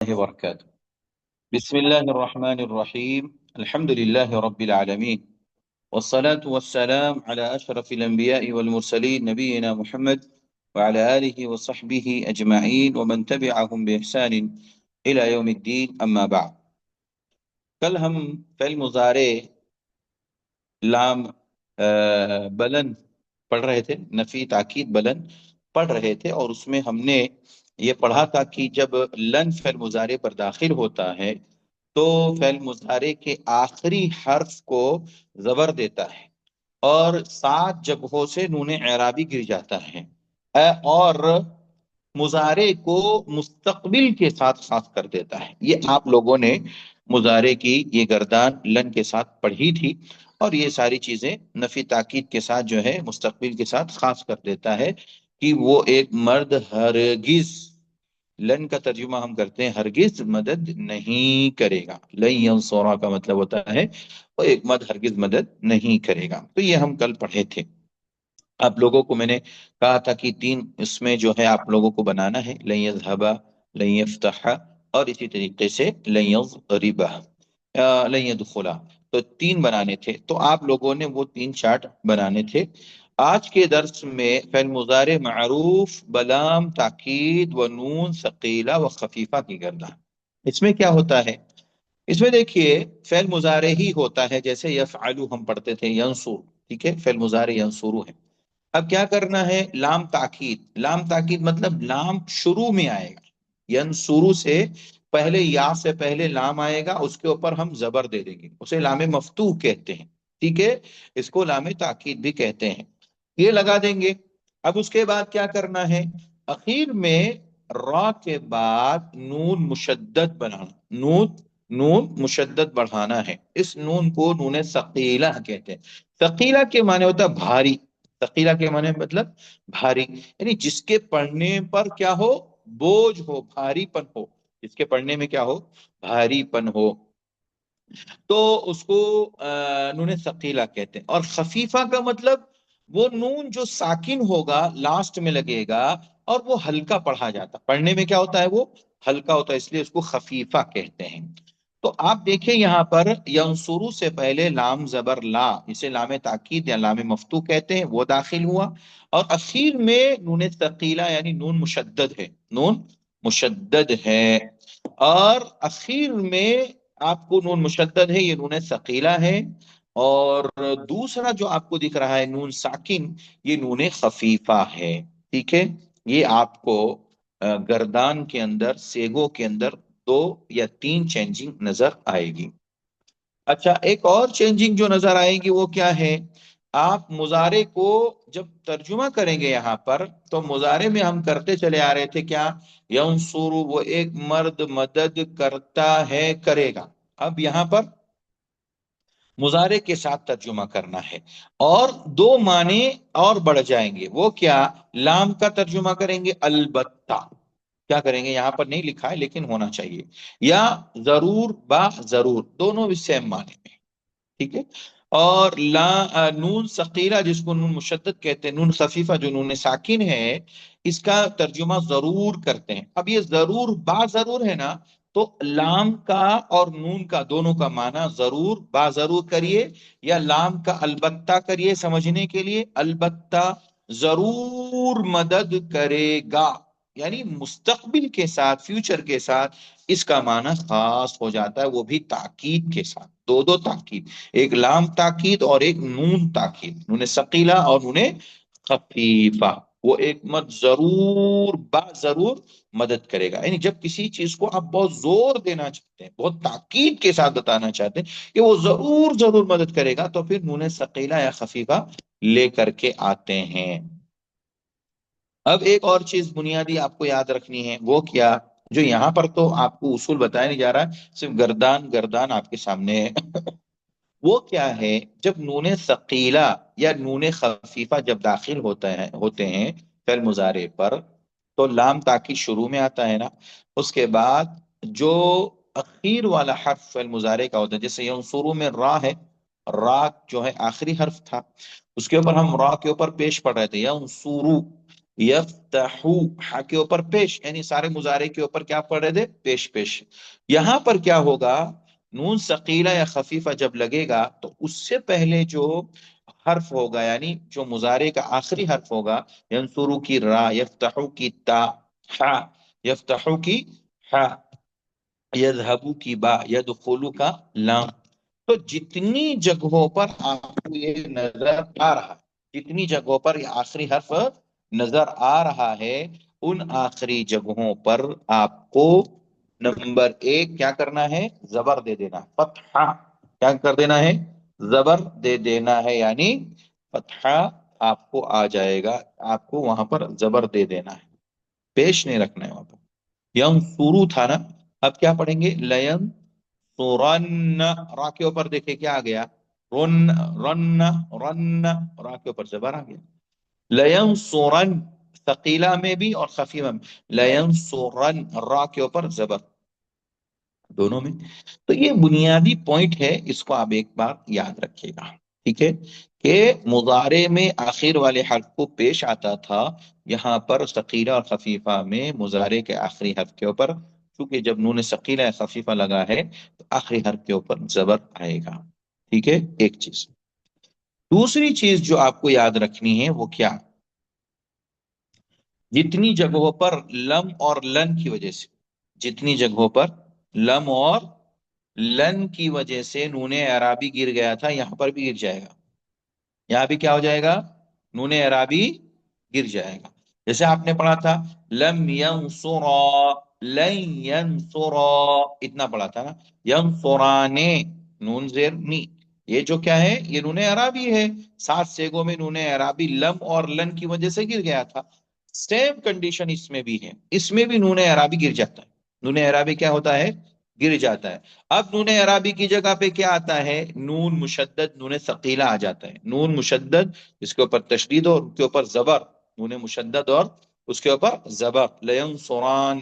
وبركاته. بسم الله الرحمن الرحيم. الحمد لله رب العالمين، والصلاة والسلام على أشرف الأنبياء والمرسلين نبينا محمد وعلى آله وصحبه أجمعين ومن تبعهم بإحسان إلى يوم الدين. أما بعد، کل ہم فعل مضارع لام بلن پڑھ رہے تھے، نفی تاکید بلن پڑھ رہے تھے، اور اس میں ہم نے یہ پڑھا تھا کہ جب لن فعل مضارع پر داخل ہوتا ہے تو فعل مضارع کے آخری حرف کو زبر دیتا ہے اور 7 جگہوں سے نون اعرابی گر جاتا ہے، اور مضارع کو مستقبل کے ساتھ خاص کر دیتا ہے۔ یہ آپ لوگوں نے مضارع کی یہ گردان لن کے ساتھ پڑھی تھی، اور یہ ساری چیزیں نفی تاکید کے ساتھ جو ہے مستقبل کے ساتھ خاص کر دیتا ہے کہ وہ ایک مرد ہرگز، لن کا ترجمہ ہم کرتے ہیں ہرگز مدد نہیں کرے گا، لن ینصرہ کا مطلب ہوتا ہے وہ ایک مرد ہرگز مدد نہیں کرے گا۔ تو یہ ہم کل پڑھے تھے۔ آپ لوگوں کو میں نے کہا تھا کہ 3 اس میں جو ہے آپ لوگوں کو بنانا ہے، لن یذهب، لن یفتح، اور اسی طریقے سے لن یضرب، لن يدخل، تو 3 بنانے تھے، تو آپ لوگوں نے وہ 3 چارٹ بنانے تھے۔ آج کے درس میں فعل مضارع معروف بلام تاکید و نون ثقیلہ و خفیفہ کی گردان، اس میں کیا ہوتا ہے؟ اس میں دیکھیے فعل مضارع ہی ہوتا ہے، جیسے یفعلو ہم پڑھتے تھے، ینصر، ٹھیک ہے، فعل مضارع ینصرو ہے۔ اب کیا کرنا ہے؟ لام تاکید، لام تاکید مطلب لام شروع میں آئے گا، ینصرو سے پہلے، یا سے پہلے لام آئے گا، اس کے اوپر ہم زبر دے دیں گے، اسے لام مفتوح کہتے ہیں، ٹھیک ہے، اس کو لام تاکید بھی کہتے ہیں، یہ لگا دیں گے۔ اب اس کے بعد کیا کرنا ہے؟ اخیر میں را کے بعد نون مشدد بنانا، نون مشدد بڑھانا ہے، اس نون کو نون ثقیلہ کہتے ہیں۔ ثقیلہ کے معنی ہوتا ہے بھاری، ثقیلہ کے معنی مطلب بھاری، یعنی جس کے پڑھنے پر کیا ہو؟ بوجھ ہو، بھاری پن ہو، جس کے پڑھنے میں کیا ہو؟ بھاری پن ہو، تو اس کو نون ثقیلہ کہتے ہیں۔ اور خفیفہ کا مطلب وہ نون جو ساکن ہوگا، لاسٹ میں لگے گا، اور وہ ہلکا پڑھا جاتا، پڑھنے میں کیا ہوتا ہے؟ وہ ہلکا ہوتا ہے، اس لیے اس کو خفیفہ کہتے ہیں۔ تو آپ دیکھیں یہاں پر ینصرو سے پہلے لام زبر لا، اسے لام تاکید یا لام مفتوح کہتے ہیں، وہ داخل ہوا، اور اخیر میں نون ثقیلہ یعنی نون مشدد ہے، نون مشدد ہے، اور اخیر میں آپ کو نون مشدد ہے، یہ نون ثقیلہ ہے، اور دوسرا جو آپ کو دکھ رہا ہے نون ساکن، یہ نون خفیفہ ہے، ٹھیک ہے۔ یہ آپ کو گردان کے اندر، سیگو کے اندر 2 یا 3 چینجنگ نظر آئے گی۔ اچھا، ایک اور چینجنگ جو نظر آئے گی وہ کیا ہے؟ آپ مضارع کو جب ترجمہ کریں گے یہاں پر، تو مضارع میں ہم کرتے چلے آ رہے تھے کیا؟ ینصر، وہ ایک مرد مدد کرتا ہے، کرے گا۔ اب یہاں پر مضارع کے ساتھ ترجمہ کرنا ہے، اور 2 معنی اور بڑھ جائیں گے، وہ کیا؟ لام کا ترجمہ کریں گے البتہ، کیا کریں گے؟ یہاں پر نہیں لکھا ہے لیکن ہونا چاہیے، یا ضرور با ضرور، دونوں بھی سیم معنی میں، ٹھیک ہے۔ اور نون ثقیلہ جس کو نون مشدد کہتے ہیں، نون خفیفہ جو نون ساکن ہے، اس کا ترجمہ ضرور کرتے ہیں۔ اب یہ ضرور با ضرور ہے نا، تو لام کا اور نون کا دونوں کا معنی ضرور با ضرور کریے، یا لام کا البتہ کریے سمجھنے کے لیے، البتہ ضرور مدد کرے گا، یعنی مستقبل کے ساتھ، فیوچر کے ساتھ اس کا معنی خاص ہو جاتا ہے، وہ بھی تاکید کے ساتھ، 2 تاکید، ایک لام تاکید اور ایک نون تاکید، نون ثقیلہ اور نون خفیفہ، وہ ایک مد ضرور با ضرور مدد کرے گا، یعنی جب کسی چیز کو آپ بہت زور دینا چاہتے ہیں، بہت تاکید کے ساتھ بتانا چاہتے ہیں کہ وہ ضرور ضرور مدد کرے گا، تو پھر نون ثقیلہ یا خفیفہ لے کر کے آتے ہیں۔ اب ایک اور چیز بنیادی آپ کو یاد رکھنی ہے، وہ کیا؟ جو یہاں پر تو آپ کو اصول بتایا نہیں جا رہا ہے، صرف گردان گردان آپ کے سامنے ہے۔ وہ کیا ہے؟ جب نون ثقیلہ یا نون خفیفہ جب داخل ہوتے ہیں فعل مضارع پر، تو لام تاکید شروع میں آتا ہے نا، اس کے بعد جو اخیر والا حرف فعل مضارع کا ہوتا ہے، جیسے ینصرو میں را ہے، را جو ہے آخری حرف تھا، اس کے اوپر ہم را کے اوپر پیش پڑھ رہے تھے ینصرو، یفتحو، ہا کے اوپر پیش، یعنی سارے مضارع کے اوپر کیا پڑھ رہے تھے؟ پیش پیش۔ یہاں پر کیا ہوگا؟ نون ثقیلہ یا خفیفہ جب لگے گا تو اس سے پہلے جو حرف ہوگا، یعنی جو مضارع کا آخری حرف ہوگا، ینصرو کی را، یفتحو کی تا، ہا، یفتحو کی ہا، یذہبو کی با، یدخلو کا لام۔ تو جتنی جگہوں پر آپ کو یہ نظر آ رہا ہے، جتنی جگہوں پر یہ آخری حرف نظر آ رہا ہے، ان آخری جگہوں پر آپ کو نمبر ایک کیا کرنا ہے؟ زبر دے دینا، فتحہ کیا کر دینا ہے؟ زبر دے دینا ہے، یعنی فتحہ آپ کو آ جائے گا، آپ کو وہاں پر زبر دے دینا ہے، پیش نہیں رکھنا ہے وہاں پر۔ یم سورو تھا نا، اب کیا پڑھیں گے؟ لیم سورن، را کے اوپر دیکھیں کیا آ گیا؟ رن، رن، رن، را کے اوپر زبر آ گیا۔ لیم سورن، ثقیلہ میں بھی اور خفیفہ میں، لیم سورن، را کے اوپر زبر، دونوں میں۔ تو یہ بنیادی پوائنٹ ہے، اس کو آپ ایک بار یاد رکھیے گا، ٹھیک ہے؟ کہ مضارع میں آخر والے حرف کو پیش آتا تھا، یہاں پر ثقیلہ اور خفیفہ میں مضارع کے آخری حرف کے اوپر، چونکہ جب نون ثقیلہ یا خفیفہ لگا ہے تو آخری حرف کے اوپر زبر آئے گا، ٹھیک ہے؟ ایک چیز۔ دوسری چیز جو آپ کو یاد رکھنی ہے وہ کیا؟ جتنی جگہوں پر لم اور لن کی وجہ سے، جتنی جگہوں پر لم اور لن کی وجہ سے نون اعرابی گر گیا تھا، یہاں پر بھی گر جائے گا، یہاں بھی کیا ہو جائے گا؟ نون اعرابی گر جائے گا۔ جیسے آپ نے پڑھا تھا لم ینصرا، لن ینصرا، اتنا پڑھا تھا نا، ینصرانے، نون زیر نی، یہ جو کیا ہے؟ یہ نون اعرابی ہے، 7 سیگوں میں نون اعرابی لم اور لن کی وجہ سے گر گیا تھا۔ سیم کنڈیشن اس میں بھی ہے، اس میں بھی نون اعرابی گر جاتا ہے، نون اعرابی کیا ہوتا ہے؟ گر جاتا ہے۔ اب نون اعرابی کی جگہ پہ کیا آتا ہے؟ نون مشدد، نون ثقیلہ آ جاتا ہے، نون مشدد، اس کے اوپر تشدید اور اس کے اوپر زبر، نون مشدد اور اس کے اوپر زبر، لینصران،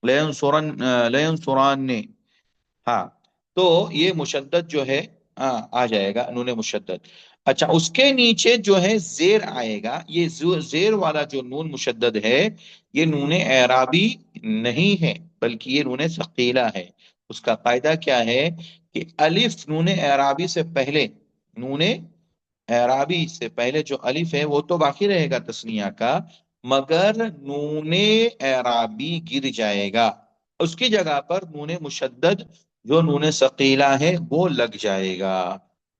لینصرن، لینصران نے، ہاں، تو یہ مشدد جو ہے آ جائے گا، نون مشدد۔ اچھا، اس کے نیچے جو ہے زیر آئے گا، یہ زیر والا جو نون مشدد ہے، یہ نون اعرابی نہیں ہے بلکہ یہ نون ثقیلہ ہے۔ اس کا قاعدہ کیا ہے؟ کہ الف نون اعرابی سے پہلے، نون اعرابی سے پہلے جو الف ہے وہ تو باقی رہے گا تثنیہ کا، مگر نون اعرابی گر جائے گا، اس کی جگہ پر نون مشدد جو نون ثقیلہ ہے وہ لگ جائے گا۔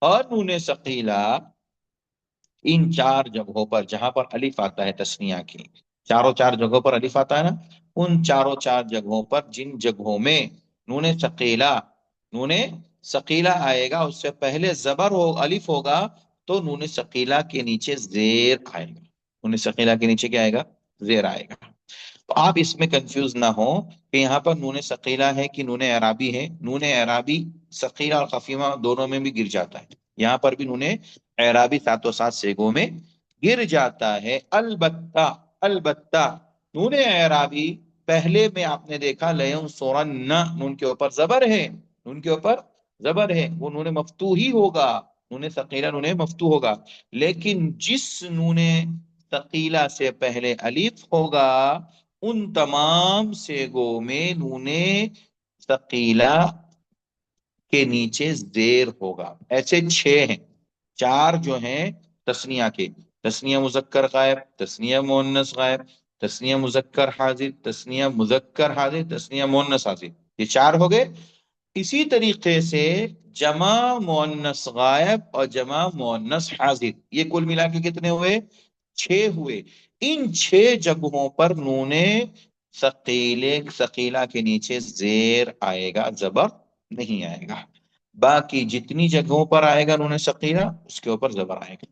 اور نون ثقیلہ ان 4 جگہوں پر جہاں پر الف آتا ہے تثنیہ کی، چاروں 4 جگہوں پر الف آتا ہے نا، ان چاروں 4 جگہوں پر جن جگہوں میں نون ثقیلہ، نون ثقیلہ آئے گا، اس سے پہلے زبر ہو، الف ہوگا، تو نون ثقیلہ کے نیچے زیر آئے گا، نون ثقیلہ کے نیچے کیا آئے گا؟ زیر آئے گا۔ تو آپ اس میں کنفیوز نہ ہو کہ یہاں پر نون ثقیلہ ہے کہ نون اعرابی ہے، نون اعرابی ثقیلہ اور خفیفہ دونوں میں بھی گر جاتا ہے، یہاں پر بھی نون اعرابی 7 میں گر جاتا ہے۔ البتہ، البتہ نون اعرابی پہلے میں آپ نے دیکھا لیم سورن، نون کے اوپر زبر ہے، نون کے اوپر زبر ہے، وہ نون مفتوح ہی ہوگا، نون ثقیلہ نون مفتوح ہوگا، لیکن جس نون ثقیلہ سے پہلے الف ہوگا ان تمام سیگوں میں نون ثقیلہ کے نیچے زیر ہوگا۔ ایسے 6 ہیں، 4 جو ہیں تثنیہ کے، تثنیہ مذکر غائب، تثنیہ مؤنث غائب، تثنیہ مذکر حاضر، تثنیہ مذکر حاضر، تثنیہ مؤنث حاضر، یہ 4 ہو گئے۔ اسی طریقے سے جمع مؤنث غائب اور جمع مؤنث حاضر، یہ کل ملا کے کتنے ہوئے؟ 6 ہوئے۔ ان 6 جگہوں پر نون ثقیلہ کے نیچے زیر آئے گا، زبر نہیں آئے گا۔ باقی جتنی جگہوں پر آئے گا نون ثقیلہ، اس کے اوپر زبر آئے گا،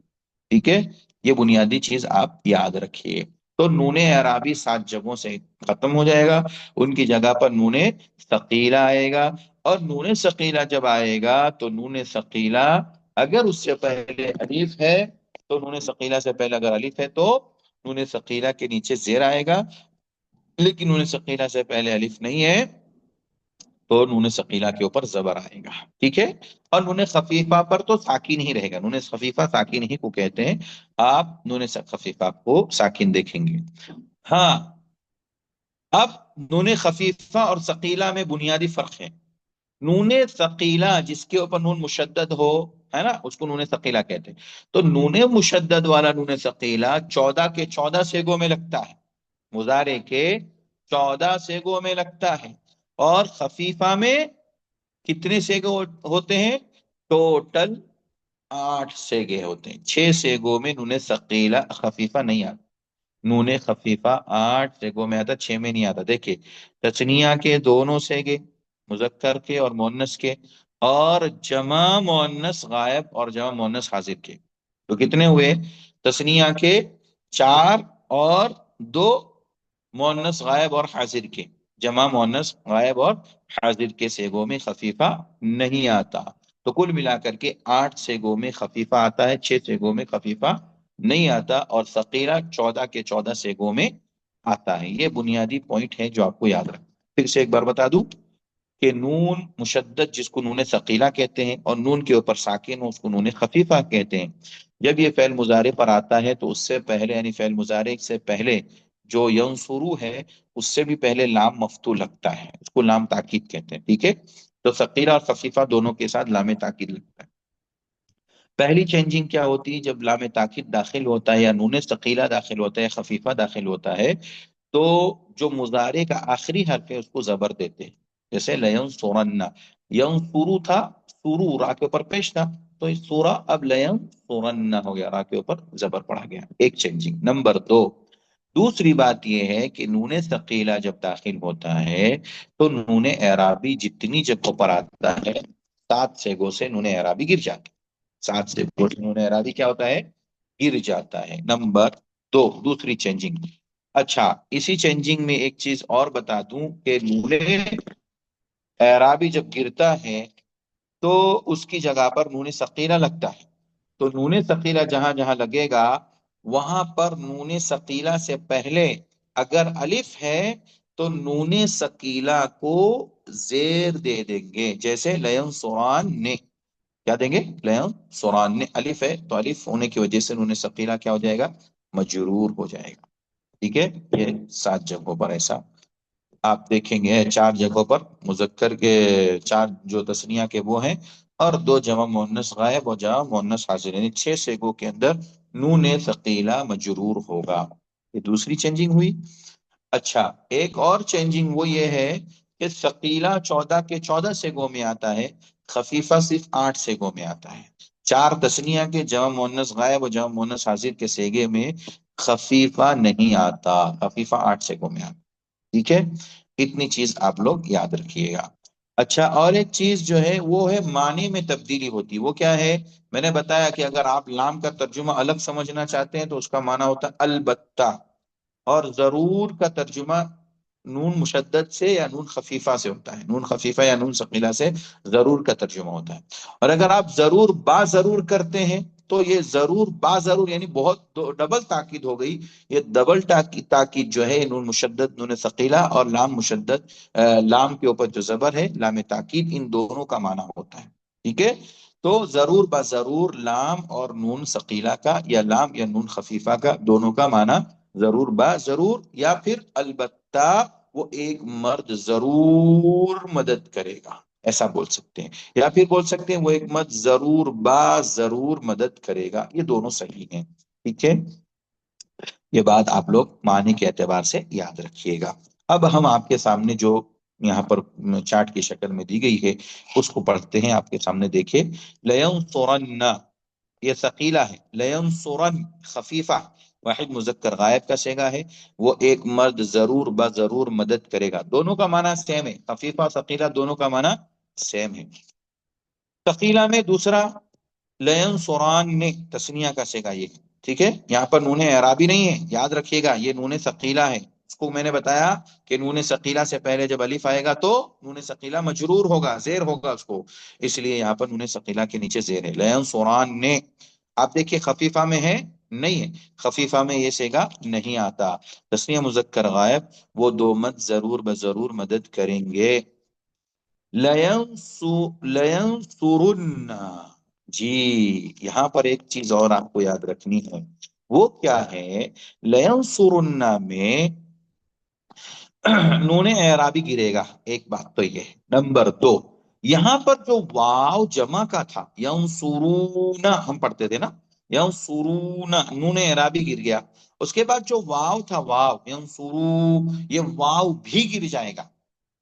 ٹھیک ہے؟ یہ بنیادی چیز آپ یاد رکھیے۔ تو نون اعرابی 7 جگہوں سے ختم ہو جائے گا، ان کی جگہ پر نون ثقیلہ آئے گا، اور نون ثقیلہ جب آئے گا تو نون ثقیلہ اگر اس سے پہلے الف ہے، تو نون ثقیلہ سے پہلے اگر الف ہے تو نون ثقیلہ کے نیچے زیر آئے گا، لیکن نون ثقیلہ سے پہلے الف نہیں ہے تو نون ثقیلہ کے اوپر زبر آئے گا، ٹھیک ہے۔ اور نون خفیفہ پر تو ساکن ہی رہے گا، نون خفیفہ ساکن ہی کو کہتے ہیں، آپ نون خفیفہ کو ساکن دیکھیں گے۔ ہاں، اب نون خفیفہ اور ثقیلہ میں بنیادی فرق ہے۔ نون ثقیلہ جس کے اوپر نون مشدد ہو، ہے نا، اس کو نون ثقیلہ کہتے ہیں۔ تو نون مشدد والا نون ثقیلہ 14 کے 14 سیگوں میں لگتا ہے، مضارع کے 14 سیگوں میں لگتا ہے، اور خفیفہ میں کتنے سیگے ہوتے ہیں؟ ٹوٹل 8 سیگے ہوتے ہیں۔ 6 سیگوں میں نون ثقیلہ خفیفہ نہیں آتا، نون خفیفہ 8 سیگوں میں آتا، 6 میں نہیں آتا۔ دیکھیے، تثنیہ کے دونوں سیگے، مذکر کے اور مؤنث کے، اور جمع مؤنث غائب اور جمع مؤنث حاضر کے، تو کتنے ہوئے؟ تثنیہ کے 4 اور 2 مؤنث غائب اور حاضر کے، جمع مؤنث غائب اور حاضر کے سیگوں میں خفیفہ نہیں آتا۔ تو کل ملا کر کے 8 سیگوں میں خفیفہ آتا ہے، 6 سیگوں میں خفیفہ نہیں آتا، اور ثقیلہ 14 کے 14 سیگوں میں آتا ہے۔ یہ بنیادی پوائنٹ ہے جو آپ کو یاد رکھنا۔ پھر سے ایک بار بتا دوں کہ نون مشدد جس کو نون ثقیلہ کہتے ہیں، اور نون کے اوپر ساکن ہو اس کو نون خفیفہ کہتے ہیں۔ جب یہ فعل مضارع پر آتا ہے تو اس سے پہلے، یعنی فعل مضارع سے پہلے جو ینصرو ہے، اس سے بھی پہلے لام مفتوح لگتا ہے، اس کو لام تاکید کہتے ہیں، ٹھیک ہے۔ تو ثقیلہ اور خفیفہ دونوں کے ساتھ لام تاکید لگتا ہے۔ پہلی چینجنگ کیا ہوتی ہے؟ جب لام تاکید داخل ہوتا ہے یا نون ثقیلہ داخل ہوتا ہے، خفیفہ داخل ہوتا ہے، تو جو مضارع کا آخری حرف ہے اس کو زبر دیتے ہیں۔ جیسے لینصرن، ینصرو تھا، سورو را کے اوپر پیش تھا، تو اس سورہ اب لینصرن ہو گیا، را کے اوپر زبر پڑا گیا، ایک چینجنگ۔ نمبر 2، دوسری بات یہ ہے کہ نون ثقیلہ جب داخل ہوتا ہے تو نون اعرابی جتنی جگہوں پر آتا ہے 7 سیگوں سے نون اعرابی گر جاتا ہے، 7 سیگوں سے نون اعرابی کیا ہوتا ہے؟ گر جاتا ہے۔ نمبر 2، دوسری چینجنگ۔ اچھا، اسی چینجنگ میں ایک چیز اور بتا دوں کہ نون اعرابی جب گرتا ہے تو اس کی جگہ پر نون ثقیلہ لگتا ہے، تو نون ثقیلہ جہاں جہاں لگے گا وہاں پر نون ثقیلہ سے پہلے اگر الف ہے تو نون ثقیلہ کو زیر دے دیں گے، جیسے لینصران نے، کیا دیں گے؟ لینصران نے، الف ہے تو الف ہونے کی وجہ سے نون ثقیلہ کیا ہو جائے گا؟ مجرور ہو جائے گا، ٹھیک ہے۔ یہ 7 جگہوں پر ایسا آپ دیکھیں گے، 4 جگہوں پر مذکر کے 4 جو تثنیہ کے وہ ہیں، اور 2 جمع مؤنث غائب اور جمع مؤنث حاضر، یعنی 6 سیگوں کے اندر نون ثقیلہ مجرور ہوگا۔ یہ دوسری چینجنگ ہوئی۔ اچھا، ایک اور چینجنگ وہ یہ ہے کہ ثقیلہ 14 کے 14 سیگوں میں آتا ہے، خفیفہ صرف 8 سیگوں میں آتا ہے۔ 4 تثنیہ کے جمع مؤنث غائب اور جمع مؤنث حاضر کے سیگے میں خفیفہ نہیں آتا، خفیفہ 8 سیگوں میں آتا، ٹھیک ہے۔ اتنی چیز آپ لوگ یاد رکھیے گا۔ اچھا، اور ایک چیز جو ہے وہ ہے معنی میں تبدیلی ہوتی، وہ کیا ہے؟ میں نے بتایا کہ اگر آپ لام کا ترجمہ الگ سمجھنا چاہتے ہیں تو اس کا معنی ہوتا ہے البتہ، اور ضرور کا ترجمہ نون مشدد سے یا نون خفیفہ سے ہوتا ہے، نون خفیفہ یا نون ثقیلہ سے ضرور کا ترجمہ ہوتا ہے۔ اور اگر آپ ضرور با ضرور کرتے ہیں تو یہ ضرور با ضرور یعنی بہت ڈبل تاکید ہو گئی، یہ ڈبل تاکید جو ہے نون مشدد نون ثقیلہ اور لام مشدد لام کے اوپر جو زبر ہے لام تاکید، ان دونوں کا معنی ہوتا ہے، ٹھیک ہے۔ تو ضرور با ضرور لام اور نون ثقیلہ کا یا لام یا نون خفیفہ کا دونوں کا معنی ضرور با ضرور، یا پھر البتہ وہ ایک مرد ضرور مدد کرے گا، ایسا بول سکتے ہیں، یا پھر بول سکتے ہیں وہ ایک مرد ضرور با ضرور مدد کرے گا، یہ دونوں صحیح ہیں، ٹھیک ہے۔ یہ بات آپ لوگ معنی کے اعتبار سے یاد رکھیے گا۔ اب ہم آپ کے سامنے جو یہاں پر چارٹ کی شکل میں دی گئی ہے اس کو پڑھتے ہیں، آپ کے سامنے دیکھیں۔ لینصرن، یہ ثقیلہ ہے، لینصرن خفیفہ واحد مذکر غائب کا صیغہ ہے، وہ ایک مرد ضرور با ضرور مدد کرے گا، دونوں کا معنی سیم ہے، خفیفہ ثقیلہ دونوں کا معنی سیم ہے۔ ثقیلہ میں دوسرا لینصران نے، تثنیہ کا صیغہ یہ، ٹھیک ہے۔ یہاں پر نون اعرابی نہیں ہے، یاد رکھیے گا، یہ نون ثقیلہ ہے۔ اس کو میں نے بتایا کہ نون ثقیلہ سے پہلے جب الف آئے گا تو نون ثقیلہ مجرور ہوگا، زیر ہوگا اس کو، اس لیے یہاں پر نون ثقیلہ کے نیچے زیر ہے، لینصران نے۔ آپ دیکھیے خفیفہ میں ہے؟ نہیں ہے، خفیفہ میں یہ صیغہ نہیں آتا۔ تثنیہ مذکر غائب، وہ 2 مد ضرور بضرور مدد کریں گے، لینصرن. جی، یہاں پر ایک چیز اور آپ کو یاد رکھنی ہے. وہ کیا ہے؟ لینصرن میں نون اعرابی گرے گا. ایک بات تو یہ ہے. نمبر دو، یہاں پر جو واو جمع کا تھا، ینصرون ہم پڑھتے تھے نا، ینصرون، نون اعرابی گر گیا. اس کے بعد جو واو تھا، واو ینصرو، یہ واو بھی گر جائے گا.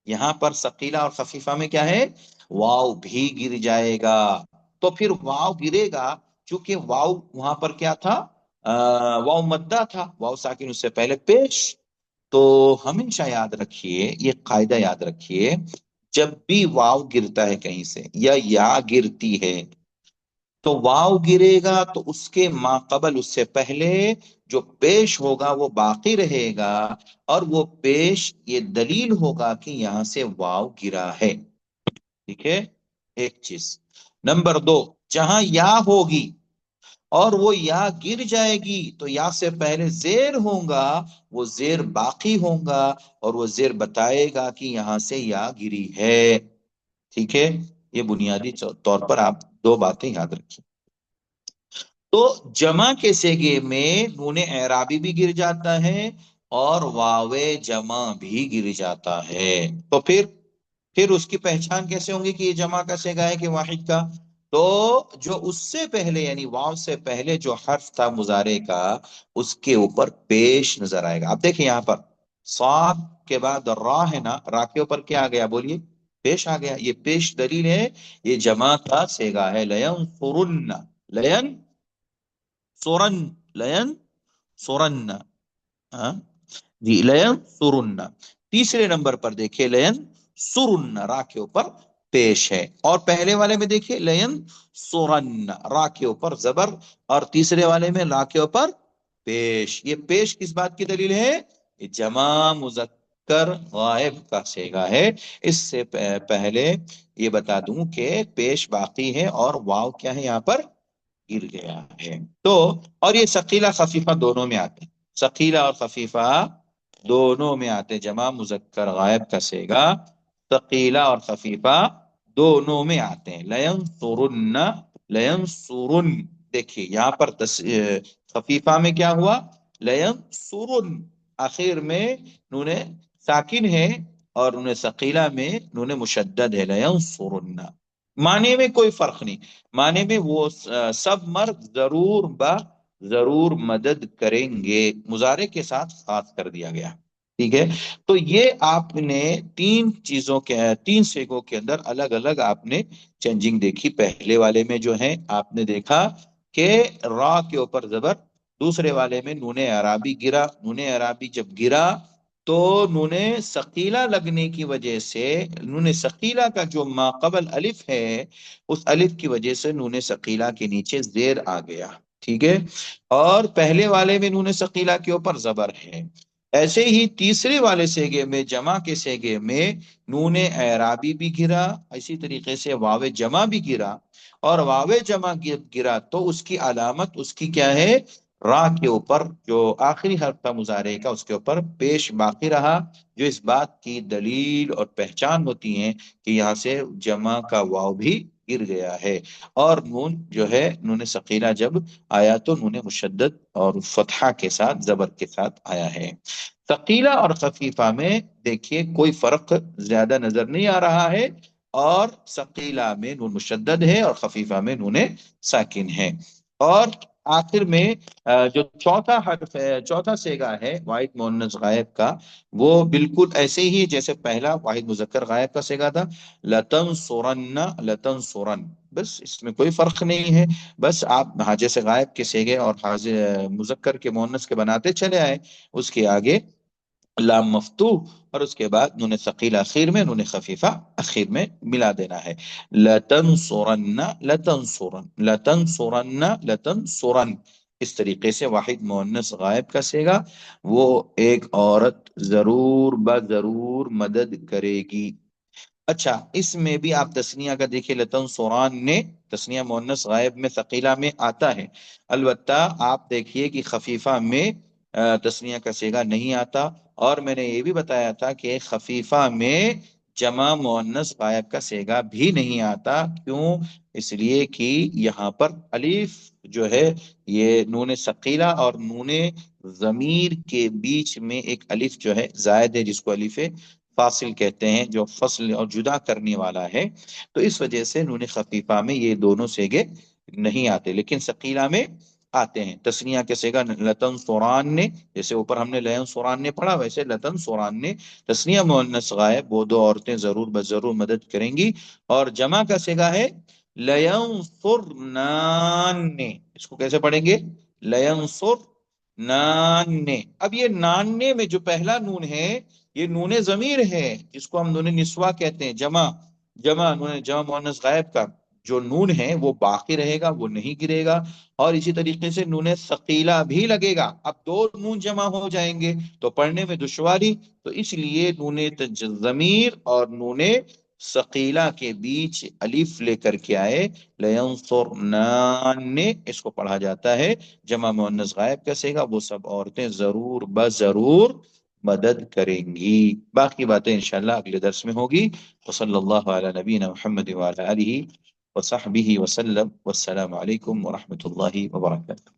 یہاں پر ثقیلہ اور خفیفہ میں کیا ہے؟ واو بھی گر جائے گا. تو پھر واو گرے گا، چونکہ واو وہاں پر کیا تھا؟ واو مدہ تھا، واو ساکن اس سے پہلے پیش. تو ہمیشہ یاد رکھیے، یہ قاعدہ یاد رکھیے، جب بھی واو گرتا ہے کہیں سے یا گرتی ہے، تو واو گرے گا تو اس کے ما قبل، اس سے پہلے جو پیش ہوگا وہ باقی رہے گا. اور وہ پیش یہ دلیل ہوگا کہ یہاں سے واو گرا ہے. ٹھیک ہے، ایک چیز. نمبر دو، جہاں یا ہوگی اور وہ یا گر جائے گی تو یا سے پہلے زیر ہوگا، وہ زیر باقی ہوگا، اور وہ زیر بتائے گا کہ یہاں سے یا گری ہے. ٹھیک ہے، یہ بنیادی طور پر آپ دو باتیں یاد رکھیں. تو جمع کے سیگے میں نون اعرابی بھی گر جاتا ہے اور واو جمع بھی گر جاتا ہے. تو پھر اس کی پہچان کیسے ہوں گی کہ یہ جمع کا سیگا ہے کہ واحد کا؟ تو جو اس سے پہلے یعنی واو سے پہلے جو حرف تھا مضارع کا، اس کے اوپر پیش نظر آئے گا. آپ دیکھیں یہاں پر صاد کے بعد را ہے نا، را کے اوپر کیا آ گیا؟ بولیے، پیش آ گیا. یہ پیش دلیل ہے، یہ جمع کا سیگا ہے. لینصرن، لین سورن، لین سورن. ہاں جی، لین سورن. تیسرے نمبر پر دیکھیے لین سورن، را کے اوپر پیش ہے. اور پہلے والے میں دیکھیے لین سورن، را کے اوپر زبر، اور تیسرے والے میں لا کے اوپر پیش. یہ پیش کس بات کی دلیل ہے؟ یہ جمع مذکر غائب کا صیغہ ہے. اس سے پہلے یہ بتا دوں کہ پیش باقی ہے اور واو کیا ہے یہاں پر؟ گر گیا ہے. تو اور یہ ثقیلہ خفیفہ دونوں میں آتے ہیں، ثقیلہ اور خفیفہ دونوں میں آتے ہیں. جمع مذکر غائب کا صیغہ ثقیلہ اور خفیفہ دونوں میں آتے ہیں. لینصرن، لینصرن. دیکھیے یہاں پر خفیفہ میں کیا ہوا؟ لینصرن، آخر میں نون ساکن ہے، اور نون ثقیلہ میں نون مشدد ہے. لینصرن معنی میں کوئی فرق نہیں، معنی میں وہ سب مرد ضرور مدد کریں گے. مضارع کے ساتھ خاص کر دیا گیا. ٹھیک ہے، تو یہ آپ نے تین چیزوں کے، تین سیگوں کے اندر الگ الگ آپ نے چینجنگ دیکھی. پہلے والے میں جو ہے آپ نے دیکھا کہ را کے اوپر زبر، دوسرے والے میں نون اعرابی گرا. نون اعرابی جب گرا تو نون ثقیلہ لگنے کی وجہ سے، نون ثقیلہ کا جو ما قبل الف ہے، اس الف کی وجہ سے نون ثقیلہ کے نیچے زیر آ گیا. ٹھیک ہے، اور پہلے والے میں نون ثقیلہ کے اوپر زبر ہے. ایسے ہی تیسرے والے سیگے میں، جمع کے سیگے میں، نون اعرابی بھی گرا، اسی طریقے سے واو جمع بھی گرا. اور واو جمع گرا تو اس کی علامت اس کی کیا ہے؟ را کے اوپر جو آخری حرف تھا مضارع کا، اس کے اوپر پیش باقی رہا، جو اس بات کی دلیل اور پہچان ہوتی ہیں کہ یہاں سے جمع کا واو بھی گر گیا ہے. اور نون جو ہے، نون ثقیلہ جب آیا تو نون مشدد اور فتحہ کے ساتھ، زبر کے ساتھ آیا ہے. ثقیلہ اور خفیفہ میں دیکھیے کوئی فرق زیادہ نظر نہیں آ رہا ہے، اور ثقیلہ میں نون مشدد ہے اور خفیفہ میں نون ساکن ہے. اور آخر میں جو چوتھا حرف ہے، چوتھا سیگا ہے واحد مؤنث غائب کا، وہ بالکل ایسے ہی جیسے پہلا واحد مذکر غائب کا سیگا تھا، لتنصرن، لتنصرن. بس اس میں کوئی فرق نہیں ہے. بس آپ حاجے سے غائب کے سیگے اور حاضر مذکر کے مؤنث کے بناتے چلے آئے. اس کے آگے لام مفتوح، اور اس کے بعد نون ثقیل اخیر میں، نون خفیفہ اخیر میں ملا دینا ہے. لتنصرن، لتنصرن، لتنصرن، لتنصرن. اس طریقے سے واحد مؤنث غائب کا سیگا، وہ ایک عورت ضرور مدد کرے گی. اچھا، اس میں بھی آپ تسنیہ کا دیکھیے، لتن سوران نے، تسنیہ مؤنث غائب میں ثقیلہ میں آتا ہے. البتہ آپ دیکھیے کہ خفیفہ میں تسنیہ کا صیغہ نہیں آتا. اور میں نے یہ بھی بتایا تھا کہ خفیفہ میں جمع مؤنث غائب کا صیغہ بھی نہیں آتا۔ کیوں؟ اس لیے کہ یہاں پر الف جو ہے یہ نون ثقیلہ اور نون ضمیر کے بیچ میں ایک الف جو ہے زائد ہے، جس کو الف فاصل کہتے ہیں، جو فصل اور جدا کرنے والا ہے۔ تو اس وجہ سے نون خفیفہ میں یہ دونوں صیغے نہیں آتے، لیکن ثقیلہ میں آتے ہیں۔ تثنیہ کے صیغہ لتن سوران نے، جیسے اوپر ہم نے لین سوران نے پڑھا، ویسے لتن سوران نے۔ تثنیہ مؤنث غائب، وہ دو عورتیں ضرور بضرور مدد کریں گی۔ اور جمع کا صیغہ ہے لینصرنان نے، اس کو کیسے پڑھیں گے؟ لینصرنان نے۔ اب یہ ناننے میں جو پہلا نون ہے یہ نون ضمیر ہے، جس کو ہم نون نسوہ کہتے ہیں، جمع مؤنث غائب کا جو نون ہے وہ باقی رہے گا، وہ نہیں گرے گا۔ اور اسی طریقے سے نون ثقیلہ بھی لگے گا۔ اب دو نون جمع ہو جائیں گے تو پڑھنے میں دشواری، تو اس لیے نون ضمیر اور نون ثقیلہ کے بیچ الف لے کر کے آئے، لینصرنان نے، اس کو پڑھا جاتا ہے۔ جمع مؤنث غائب کا صیغہ وہ سب عورتیں ضرور بضرور مدد کریں گی۔ باقی باتیں انشاءاللہ اگلے درس میں ہوگی۔ وصلی اللہ علی نبینا محمد وعلی آلہ وصحبہ وسلم، والسلام علیکم ورحمۃ اللہ وبرکاتہ۔